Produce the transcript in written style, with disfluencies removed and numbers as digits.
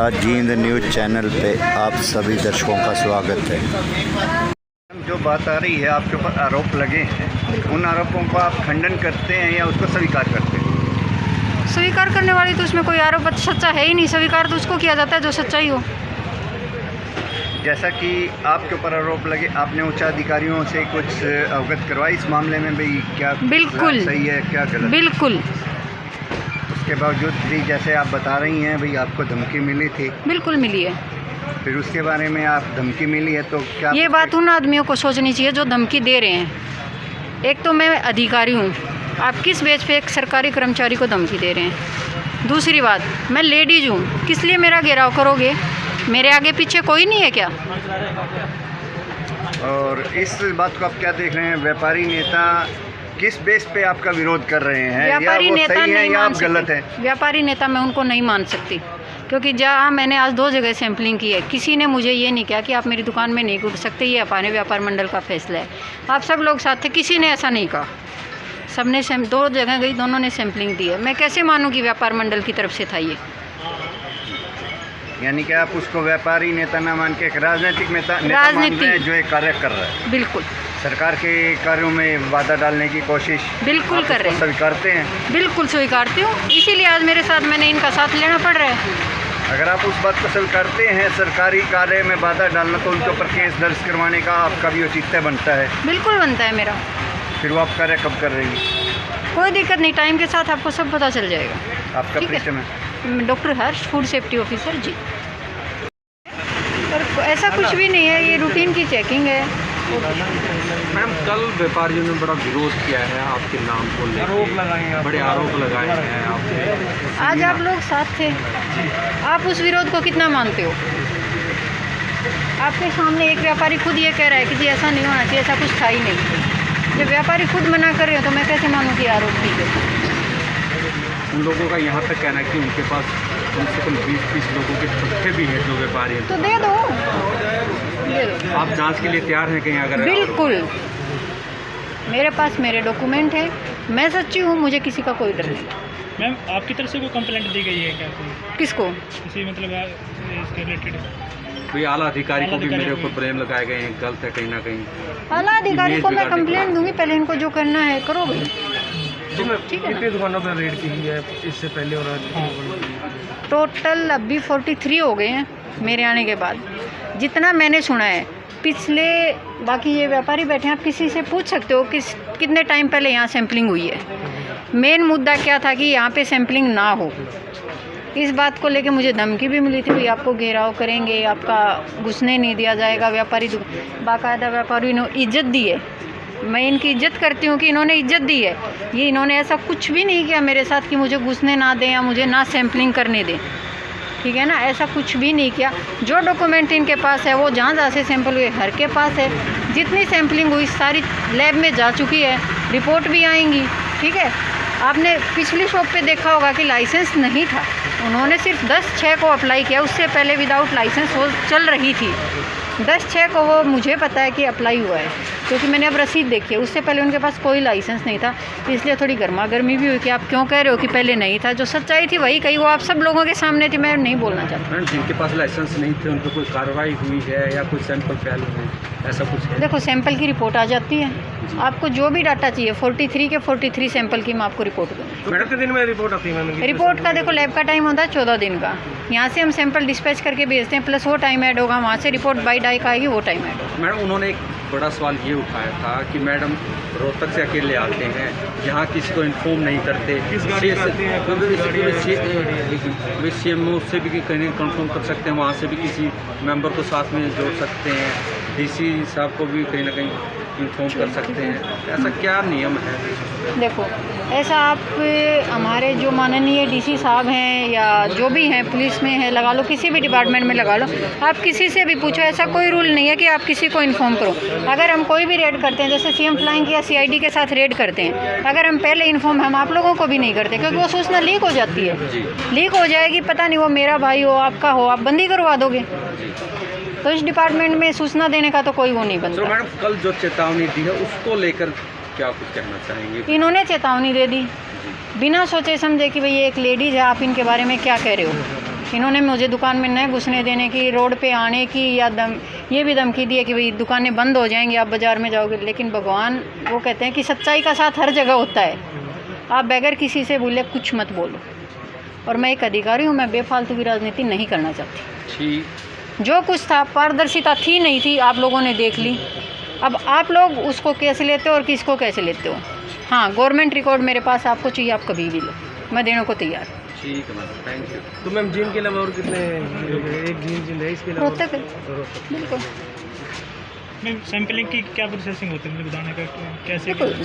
साथ Jind news channel पे आप सभी दर्शकों का स्वागत है। जो बात आ रही है, आपके ऊपर आरोप लगे हैं, उन आरोपों को आप खंडन करते हैं या उसको स्वीकार करते हैं? स्वीकार करने वाली तो उसमें कोई आरोप सच्चा है ही नहीं। स्वीकार तो उसको किया जाता है जो सच्चाई हो। जैसा कि आपके ऊपर आरोप लगे, आपने उच्च अधिकारियों से कुछ अवगत करवाई इस मामले में, भाई क्या बिल्कुल सही है क्या गलत? बिल्कुल। उसके बावजूद भी जैसे आप बता रही हैं, भाई आपको धमकी मिली थी। बिल्कुल मिली है। फिर उसके बारे में आप धमकी मिली है तो क्या ये बात उन आदमियों को सोचनी चाहिए जो धमकी दे रहे हैं। एक तो मैं अधिकारी हूँ, आप किस बेस पे एक सरकारी कर्मचारी को धमकी दे रहे हैं? दूसरी बात, मैं लेडीज हूँ, किस लिए मेरा घेराव करोगे? मेरे आगे पीछे कोई नहीं है क्या? और इस बात को आप क्या देख रहे हैं? व्यापारी नेता किस बेस पे आपका विरोध कर रहे हैं? व्यापारी नेता सही है नहीं या मान आप गलत है? व्यापारी नेता मैं उनको नहीं मान सकती, क्योंकि जहाँ मैंने आज 2 जगह सैंपलिंग की है, किसी ने मुझे ये नहीं कहा कि आप मेरी दुकान में नहीं घुस सकते, ये अपने व्यापार मंडल का फैसला है। आप सब लोग साथ थे, किसी ने ऐसा नहीं कहा। सबने 2 जगह गई, दोनों ने सैंपलिंग दी है। मैं कैसे मानूँ कि व्यापार मंडल की तरफ से था ये? यानी कि आप उसको व्यापारी नेता ना मान के एक राजनीतिक नेता मान रहे हैं जो एक कार्य कर रहा है। बिल्कुल। सरकार के कार्यों में बाधा डालने की कोशिश बिल्कुल कर रहे हैं। स्वीकारते हैं? बिल्कुल स्वीकारती हूँ, इसीलिए आज मेरे साथ मैंने इनका साथ लेना पड़ रहा है। अगर आप उस बात को स्वीकारते हैं, सरकारी कार्य में बाधा डालना, तो उनके ऊपर केस दर्ज करवाने का आपका भी औचित्य बनता है। बिल्कुल बनता है मेरा। फिर वो आप कार्य कब कर रही हैं? कोई दिक्कत नहीं, टाइम के साथ आपको सब पता चल जाएगा। आपका परिचय में? डॉक्टर हर्ष, फूड सेफ्टी ऑफिसर जी। और ऐसा कुछ भी नहीं है, ये रूटीन की चेकिंग है। मैम, कल व्यापारियों ने बड़ा विरोध किया है आपके नाम को लेकर, आरोप लगाए हैं, बड़े आरोप लगाए हैं आपने। आज आप लोग साथ थे, आप उस विरोध को कितना मानते हो? आपके सामने एक व्यापारी खुद ये कह रहा है कि जी ऐसा नहीं होना चाहिए, ऐसा कुछ था ही नहीं। जब व्यापारी खुद मना कर रहे हो तो मैं कैसे मानूँ कि आरोप ठीक है? उन लोगों का यहाँ तक कहना है कि उनके पास कम से कम 20-30 लोगों के तथ्य भी हैं जो व्यापारी हैं। तो दे दो। आप जांच के लिए तैयार हैं कहीं अगर? बिल्कुल, मेरे पास मेरे डॉक्यूमेंट है, मैं सच्ची हूँ, मुझे किसी का कोई डर नहीं। मैम, आपकी तरफ से कोई कंप्लेंट दी गई है क्या? किसको? किसी मतलब इसके रिलेटेड कोई आला अधिकारी को भी मेरे ऊपर ब्लेम लगाए गए हैं, गलत है कहीं ना कहीं। आला अधिकारी को मैं कंप्लेंट दूंगी, पहले इनको जो करना है करो भाई। ठीक है। कितनी दुकानों पर रेड की है इससे पहले? और टोटल अभी 43 हो गए हैं मेरे आने के बाद, जितना मैंने सुना है। पिछले बाकी ये व्यापारी बैठे हैं, आप किसी से पूछ सकते हो कितने टाइम पहले यहाँ सैंपलिंग हुई है। मेन मुद्दा क्या था कि यहाँ पे सैंपलिंग ना हो। इस बात को लेके मुझे धमकी भी मिली थी, भाई आपको घेराव करेंगे, आपका घुसने नहीं दिया जाएगा। व्यापारी बाकायदा व्यापारी ने इज्जत दी है, मैं इनकी इज्जत करती हूँ कि इन्होंने इज्जत दी है। ये इन्होंने ऐसा कुछ भी नहीं किया मेरे साथ कि मुझे घुसने ना दें या मुझे ना सैंपलिंग करने दें, ठीक है ना? ऐसा कुछ भी नहीं किया। जो डॉक्यूमेंट इनके पास है, वो जहाँ से सैंपल हुए हर के पास है। जितनी सैंपलिंग हुई सारी लैब में जा चुकी है, रिपोर्ट भी आएंगी, ठीक है? आपने पिछली शॉप पे देखा होगा कि लाइसेंस नहीं था, उन्होंने सिर्फ 10/6 को अप्लाई किया, उससे पहले विदाउट लाइसेंस वो चल रही थी। 10/6 को वो मुझे पता है कि अप्लाई हुआ है, क्योंकि मैंने अब रसीद देखी है। उससे पहले उनके पास कोई लाइसेंस नहीं था, इसलिए थोड़ी गर्मा गर्मी भी हुई कि आप क्यों कह रहे हो कि पहले नहीं था। जो सच्चाई थी वही कही, वो आप सब लोगों के सामने थी, मैं नहीं बोलना चाहती। मैम, जिनके पास लाइसेंस नहीं थे उन पर कोई कार्रवाई हुई है या कोई सैंपल फेल हुए, ऐसा कुछ है? देखो, सैंपल की रिपोर्ट आ जाती है, आपको जो भी डाटा चाहिए 43 के 43 सैंपल की मैं आपको रिपोर्ट दूँगी। कितने दिन में रिपोर्ट आती है? रिपोर्ट का देखो, लैब का टाइम होता है 14 दिन का। यहाँ से हम सैंपल डिस्पैच करके भेजते हैं, प्लस वो टाइम ऐड होगा, वहाँ से रिपोर्ट बाई डाई का आएगी, वो टाइम ऐड होगा। मैडम, उन्होंने एक बड़ा सवाल ये उठाया था कि मैडम रोहतक से अकेले आते हैं, यहाँ किसी को इन्फॉर्म नहीं करते। वे CMO से भी कहीं कंफर्म कर सकते हैं, वहाँ से भी किसी मेंबर को साथ में जोड़ सकते हैं, DC साहब को भी कहीं ना कहीं इन्फॉर्म कर सकते हैं। ऐसा क्या नियम है? देखो, ऐसा आप हमारे जो माननीय DC साहब हैं या जो भी हैं, पुलिस में है लगा लो, किसी भी डिपार्टमेंट में लगा लो, आप किसी से भी पूछो, ऐसा कोई रूल नहीं है कि आप किसी को इन्फॉर्म करो। अगर हम कोई भी रेड करते हैं, जैसे CM फ्लाइंग या CID के साथ रेड करते हैं, अगर हम पहले इन्फॉर्म हम आप लोगों को भी नहीं करते, क्योंकि वो सूचना लीक हो जाती है। लीक हो जाएगी, पता नहीं वो मेरा भाई हो, आपका हो, आप बंदी करवा दोगे। तो इस डिपार्टमेंट में सूचना देने का तो कोई वो नहीं बनता। तो मैडम, कल जो चेतावनी दी है उसको लेकर क्या कुछ कहना चाहेंगे? इन्होंने चेतावनी दे दी बिना सोचे समझे कि भाई ये एक लेडीज़ है, आप इनके बारे में क्या कह रहे हो। इन्होंने मुझे दुकान में न घुसने देने की, रोड पे आने की, या ये भी धमकी दी है कि भाई दुकानें बंद हो जाएंगी, आप बाज़ार में जाओगे। लेकिन भगवान वो कहते हैं कि सच्चाई का साथ हर जगह होता है। आप बगैर किसी से बोले कुछ मत बोलो। और मैं एक अधिकारी हूँ, मैं बेफालतू की राजनीति नहीं करना चाहती। ठीक। जो कुछ था पारदर्शिता थी नहीं थी, आप लोगों ने देख ली। अब आप लोग उसको कैसे लेते हो और किसको कैसे लेते हो। हाँ, गवर्नमेंट रिकॉर्ड मेरे पास आपको चाहिए, आप कभी भी लो, मैं देने को तैयार हूँ। ठीक है मैम, थैंक यू। तो मैम जिम के अलावा और कितने, एक जिम है इसके अलावा रोहतक है, बिल्कुल। मैम सैंपलिंग की क्या प्रोसेसिंग होती है, मतलब बताने का कैसे देखो